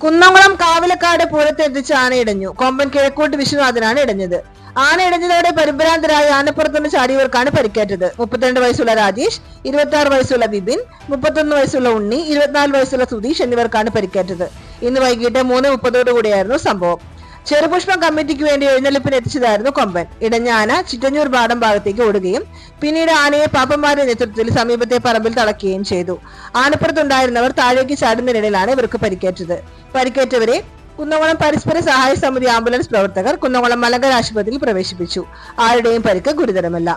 കുന്നംകുളം കാവിലക്കാട് പൂരത്തെത്തിച്ച് ആനയിടഞ്ഞു. കൊമ്പൻ കിഴക്കോട്ട് വിശ്വനാഥനാണ് ഇടഞ്ഞത്. ആന ഇടഞ്ഞതോടെ പരിഭ്രാന്തരായ ആനപ്പുറത്തുനിന്ന് ചാടിയവർക്കാണ് പരിക്കേറ്റത്. 32 വയസ്സുള്ള രാജേഷ്, 26 വയസ്സുള്ള വിപിൻ, 31 വയസ്സുള്ള ഉണ്ണി, 24 വയസ്സുള്ള സുധീഷ് എന്നിവർക്കാണ് പരിക്കേറ്റത്. ഇന്ന് വൈകിട്ട് 3:30 സംഭവം. ചെറുപുഷ്പം കമ്മിറ്റിക്ക് വേണ്ടി എഴുന്നള്ളിപ്പിന് എത്തിച്ചതായിരുന്നു കൊമ്പൻ. ഇടഞ്ഞ ആന ചിറ്റഞ്ഞൂർ പാടം ഭാഗത്തേക്ക് ഓടുകയും പിന്നീട് ആനയെ പാപ്പന്മാരുടെ നേതൃത്വത്തിൽ സമീപത്തെ പറമ്പിൽ തളയ്ക്കുകയും ചെയ്തു. ആനപ്പുറത്തുണ്ടായിരുന്നവർ താഴേക്ക് ചാടുന്നതിനിടയിലാണ് ഇവർക്ക് പരിക്കേറ്റത്. പരിക്കേറ്റവരെ കുന്നംകുളം പരസ്പര സഹായ സമിതി ആംബുലൻസ് പ്രവർത്തകർ കുന്നംകുളം മലങ്കര ആശുപത്രിയിൽ പ്രവേശിപ്പിച്ചു. ആരുടെയും പരിക്ക് ഗുരുതരമല്ല.